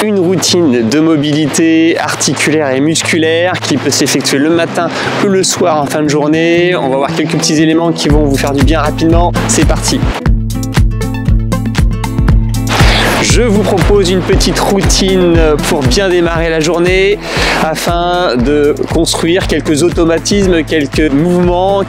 une routine de mobilité articulaire et musculaire qui peut s'effectuer le matin ou le soir en fin de journée. On va voir quelques petits éléments qui vont vous faire du bien rapidement. C'est parti! Je vous propose une petite routine pour bien démarrer la journée afin de construire quelques automatismes, quelques mouvements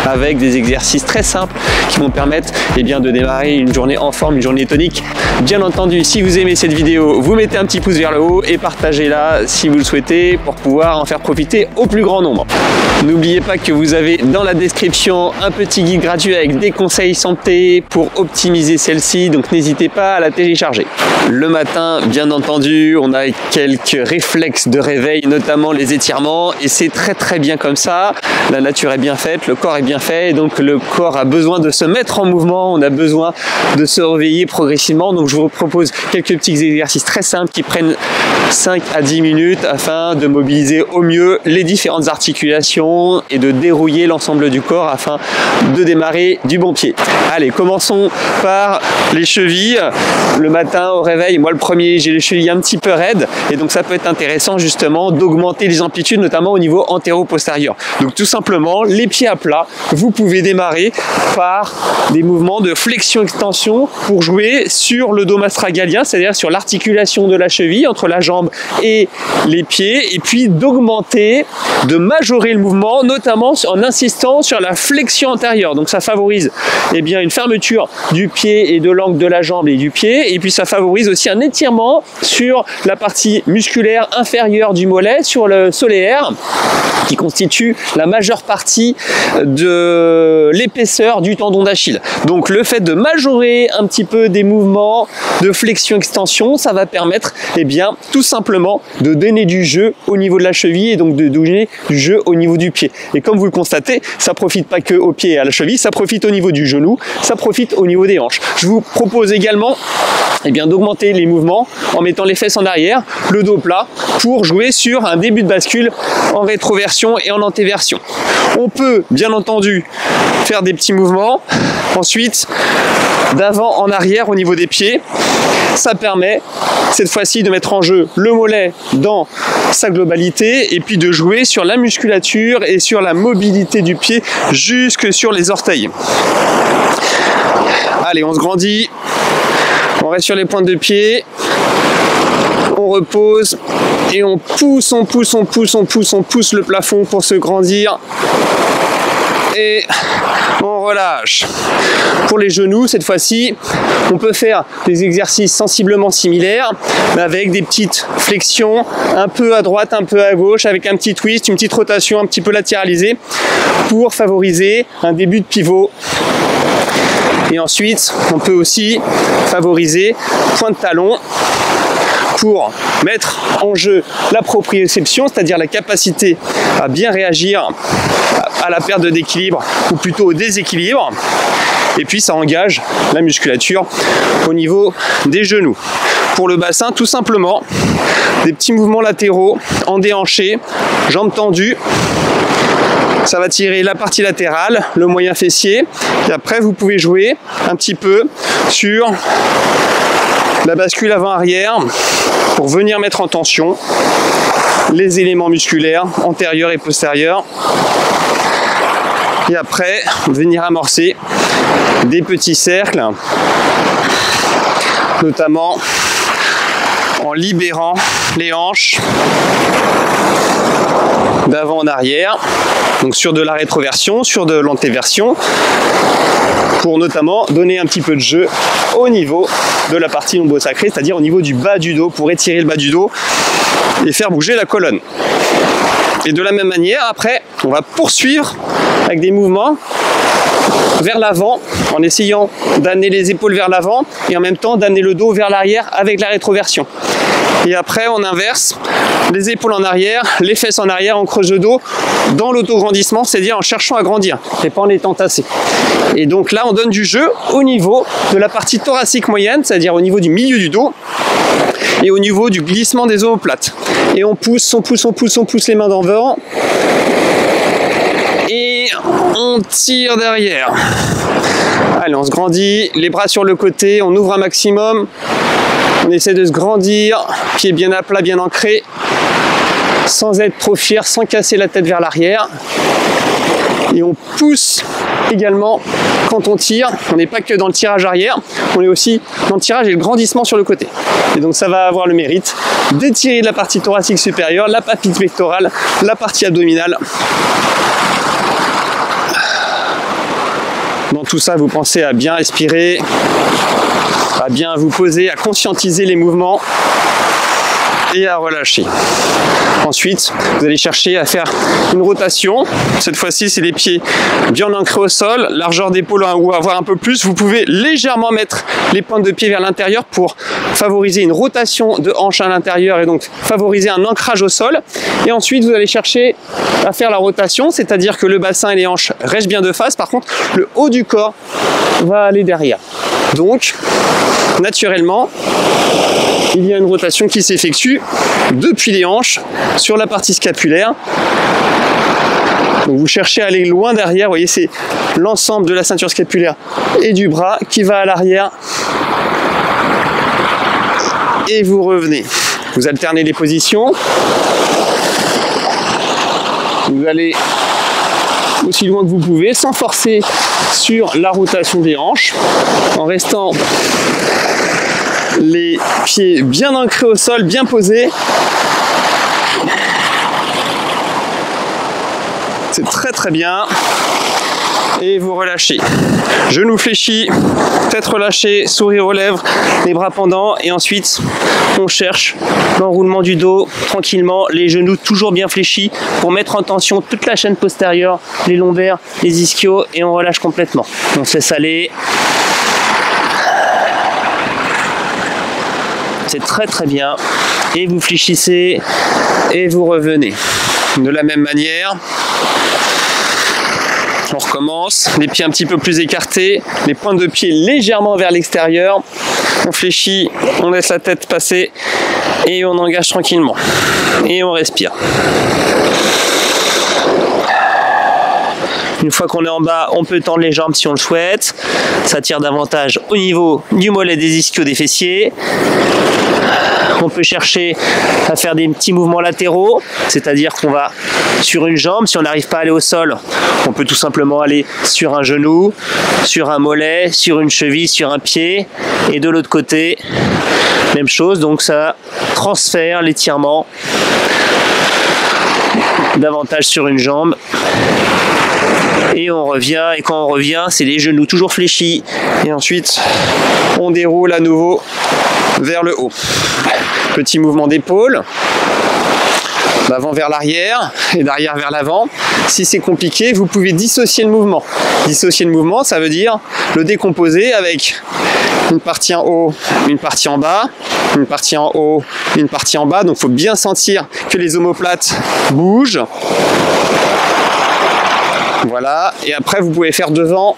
avec des exercices très simples qui vont permettre de démarrer une journée en forme, une journée tonique. Bien entendu, si vous aimez cette vidéo, vous mettez un petit pouce vers le haut et partagez-la si vous le souhaitez pour pouvoir en faire profiter au plus grand nombre. N'oubliez pas que vous avez dans la description un petit guide gratuit avec des conseils santé pour optimiser celle-ci, donc n'hésitez pas à la télécharger. Le matin, bien entendu, on a quelques réflexes de réveil, notamment les étirements, et c'est très bien comme ça. La nature est bien faite, le corps est bien fait, et donc le corps a besoin de se mettre en mouvement, on a besoin de se réveiller progressivement. Donc je vous propose quelques petits exercices très simples qui prennent 5 à 10 minutes afin de mobiliser au mieux les différentes articulations et de dérouiller l'ensemble du corps afin de démarrer du bon pied. Allez, commençons par les chevilles. Le matin au réveil, moi le premier, j'ai les chevilles un petit peu raides et donc ça peut être intéressant justement d'augmenter les amplitudes, notamment au niveau antéro-postérieur. Donc tout simplement, les pieds à plat, vous pouvez démarrer par des mouvements de flexion-extension pour jouer sur le dos astragalien, c'est-à-dire sur l'articulation de la cheville entre la jambe et les pieds, et puis d'augmenter, de majorer le mouvement, notamment en insistant sur la flexion antérieure. Donc ça favorise une fermeture du pied et de l'angle de la jambe et du pied, et puis ça favorise aussi un étirement sur la partie musculaire inférieure du mollet, sur le solaire, qui constitue la majeure partie de l'épaisseur du tendon d'Achille. Donc le fait de majorer un petit peu des mouvements de flexion-extension, ça va permettre tout simplement de donner du jeu au niveau de la cheville et donc de donner du jeu au niveau du pied. Et comme vous le constatez, ça profite pas que au pied et à la cheville, ça profite au niveau du genou, ça profite au niveau des hanches. Je vous propose également d'augmenter les mouvements en mettant les fesses en arrière, le dos plat, pour jouer sur un début de bascule en rétroversion et en antéversion. On peut bien entendu faire des petits mouvements, ensuite d'avant en arrière au niveau des pieds. Ça permet cette fois-ci de mettre en jeu le mollet dans sa globalité et puis de jouer sur la musculature et sur la mobilité du pied jusque sur les orteils. Allez, on se grandit, on reste sur les pointes de pied, on repose et on pousse le plafond pour se grandir. Et on relâche. Pour les genoux, cette fois-ci, on peut faire des exercices sensiblement similaires, mais avec des petites flexions, un peu à droite, un peu à gauche, avec un petit twist, une petite rotation un petit peu latéralisée, pour favoriser un début de pivot. Et ensuite, on peut aussi favoriser point de talon pour mettre en jeu la proprioception, c'est-à-dire la capacité à bien réagir à la perte d'équilibre ou plutôt au déséquilibre. Et puis ça engage la musculature au niveau des genoux. Pour le bassin, tout simplement, des petits mouvements latéraux en déhanché, jambes tendues. Ça va tirer la partie latérale, le moyen fessier. Et après, vous pouvez jouer un petit peu sur la bascule avant-arrière pour venir mettre en tension les éléments musculaires antérieurs et postérieurs. Et après, venir amorcer des petits cercles, notamment en libérant les hanches d'avant en arrière, donc sur de la rétroversion, sur de l'antéversion, pour notamment donner un petit peu de jeu au niveau de la partie lombo-sacrée, c'est-à-dire au niveau du bas du dos, pour étirer le bas du dos et faire bouger la colonne. Et de la même manière, après, on va poursuivre avec des mouvements vers l'avant, en essayant d'amener les épaules vers l'avant et en même temps d'amener le dos vers l'arrière avec la rétroversion. Et après, on inverse les épaules en arrière, les fesses en arrière, on creuse le dos dans l'autograndissement, c'est-à-dire en cherchant à grandir et pas en étant tassé. Et donc là, on donne du jeu au niveau de la partie thoracique moyenne, c'est-à-dire au niveau du milieu du dos et au niveau du glissement des omoplates. Et on pousse les mains devant. Et on tire derrière. Allez, on se grandit, les bras sur le côté, on ouvre un maximum. On essaie de se grandir, pied bien à plat, bien ancré, sans être trop fier, sans casser la tête vers l'arrière. Et on pousse également quand on tire. On n'est pas que dans le tirage arrière, on est aussi dans le tirage et le grandissement sur le côté. Et donc ça va avoir le mérite d'étirer la partie thoracique supérieure, la partie pectorale, la partie abdominale. Dans tout ça, vous pensez à bien respirer, à bien vous poser, à conscientiser les mouvements et à relâcher. Ensuite, vous allez chercher à faire une rotation. Cette fois-ci, c'est les pieds bien ancrés au sol, largeur d'épaule ou avoir un peu plus. Vous pouvez légèrement mettre les pointes de pied vers l'intérieur pour favoriser une rotation de hanche à l'intérieur et donc favoriser un ancrage au sol. Et ensuite, vous allez chercher à faire la rotation, c'est-à-dire que le bassin et les hanches restent bien de face. Par contre, le haut du corps va aller derrière. Donc, naturellement, il y a une rotation qui s'effectue depuis les hanches sur la partie scapulaire. Donc vous cherchez à aller loin derrière, vous voyez, c'est l'ensemble de la ceinture scapulaire et du bras qui va à l'arrière. Et vous revenez. Vous alternez les positions. Vous allez aussi loin que vous pouvez, sans forcer sur la rotation des hanches, en restant les pieds bien ancrés au sol, bien posés. C'est très très bien. Et vous relâchez. Genou fléchi, tête relâchée, sourire aux lèvres, les bras pendants. Et ensuite, on cherche l'enroulement du dos tranquillement, les genoux toujours bien fléchis pour mettre en tension toute la chaîne postérieure, les lombaires, les ischios, et on relâche complètement. On se laisse aller. C'est très très bien. Et vous fléchissez et vous revenez. De la même manière. On recommence, les pieds un petit peu plus écartés, les pointes de pied légèrement vers l'extérieur. On fléchit, on laisse la tête passer et on engage tranquillement. Et on respire. Une fois qu'on est en bas, on peut tendre les jambes si on le souhaite. Ça tire davantage au niveau du mollet, des ischios, des fessiers. On peut chercher à faire des petits mouvements latéraux, c'est-à-dire qu'on va sur une jambe. Si on n'arrive pas à aller au sol, on peut tout simplement aller sur un genou, sur un mollet, sur une cheville, sur un pied. Et de l'autre côté, même chose. Donc ça transfère l'étirement davantage sur une jambe. Et on revient, et quand on revient, c'est les genoux toujours fléchis. Et ensuite, on déroule à nouveau vers le haut. Petit mouvement d'épaule, d'avant vers l'arrière et d'arrière vers l'avant. Si c'est compliqué, vous pouvez dissocier le mouvement. Dissocier le mouvement, ça veut dire le décomposer avec une partie en haut, une partie en bas, une partie en haut, une partie en bas. Donc il faut bien sentir que les omoplates bougent. Voilà, et après vous pouvez faire devant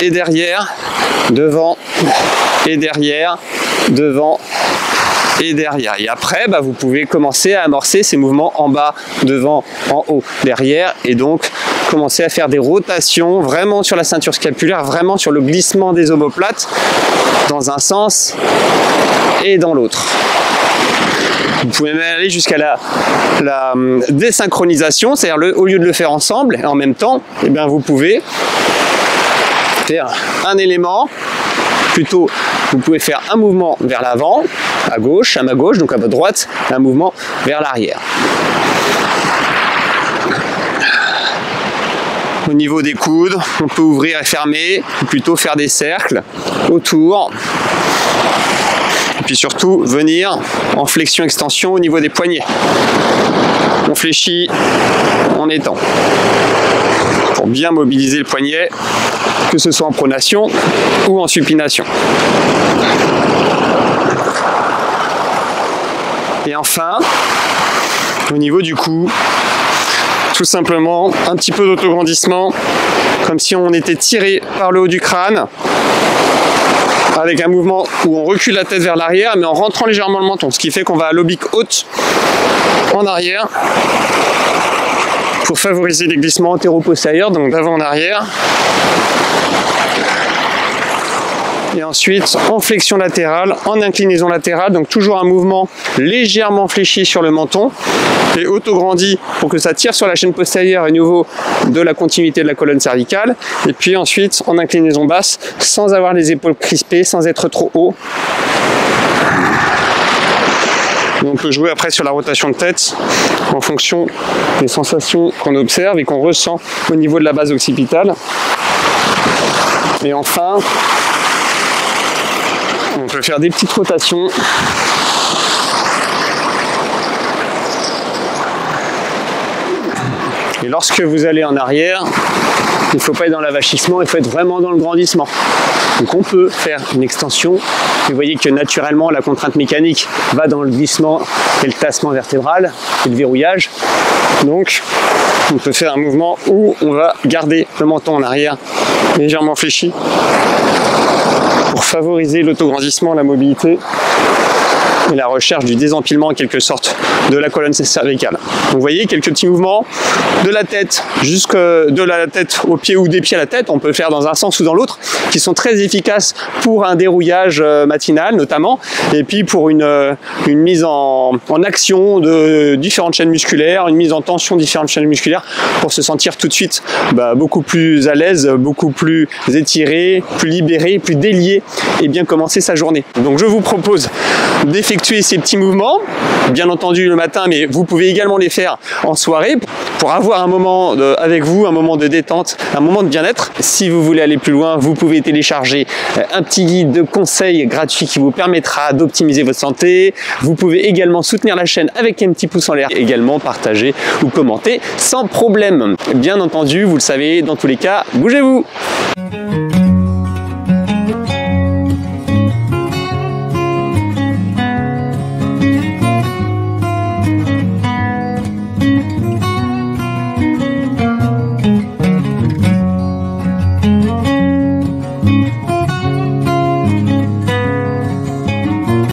et derrière, devant et derrière, devant et derrière. Et après, vous pouvez commencer à amorcer ces mouvements en bas, devant, en haut, derrière, et donc commencer à faire des rotations vraiment sur la ceinture scapulaire, vraiment sur le glissement des omoplates, dans un sens et dans l'autre. Vous pouvez même aller jusqu'à la désynchronisation, c'est-à-dire au lieu de le faire ensemble et en même temps, vous pouvez faire un élément, plutôt vous pouvez faire un mouvement vers l'avant, à gauche, à ma gauche, donc à votre droite, et un mouvement vers l'arrière. Au niveau des coudes, on peut ouvrir et fermer, ou plutôt faire des cercles autour. Et puis surtout, venir en flexion-extension au niveau des poignets. On fléchit, on étend. Pour bien mobiliser le poignet, que ce soit en pronation ou en supination. Et enfin, au niveau du cou, tout simplement un petit peu d'autograndissement, comme si on était tiré par le haut du crâne, avec un mouvement où on recule la tête vers l'arrière, mais en rentrant légèrement le menton, ce qui fait qu'on va à l'oblique haute en arrière, pour favoriser les glissements antéro-postérieurs, donc d'avant en arrière. Et ensuite en flexion latérale, en inclinaison latérale, donc toujours un mouvement légèrement fléchi sur le menton et auto-grandi pour que ça tire sur la chaîne postérieure au niveau de la continuité de la colonne cervicale. Et puis ensuite en inclinaison basse, sans avoir les épaules crispées, sans être trop haut. On peut jouer après sur la rotation de tête en fonction des sensations qu'on observe et qu'on ressent au niveau de la base occipitale. Et enfin, on peut faire des petites rotations. Et lorsque vous allez en arrière, il ne faut pas être dans l'avachissement, il faut être vraiment dans le grandissement. Donc on peut faire une extension. Vous voyez que naturellement la contrainte mécanique va dans le glissement et le tassement vertébral et le verrouillage. Donc on peut faire un mouvement où on va garder le menton en arrière légèrement fléchi pour favoriser l'autograndissement, la mobilité et la recherche du désempilement en quelque sorte de la colonne cervicale. Donc vous voyez quelques petits mouvements de la tête de la tête aux pieds ou des pieds à la tête, on peut faire dans un sens ou dans l'autre, qui sont très efficaces pour un dérouillage matinal notamment, et puis pour une mise en action de différentes chaînes musculaires, une mise en tension de différentes chaînes musculaires pour se sentir tout de suite beaucoup plus à l'aise, beaucoup plus étiré, plus libéré, plus délié et bien commencer sa journée. Donc je vous propose d'effectuer ces petits mouvements, bien entendu le matin, mais vous pouvez également les faire en soirée pour avoir un moment avec vous, un moment de détente, un moment de bien-être. Si vous voulez aller plus loin, vous pouvez télécharger un petit guide de conseils gratuit qui vous permettra d'optimiser votre santé. Vous pouvez également soutenir la chaîne avec un petit pouce en l'air, également partager ou commenter sans problème. Bien entendu, vous le savez, dans tous les cas, bougez-vous!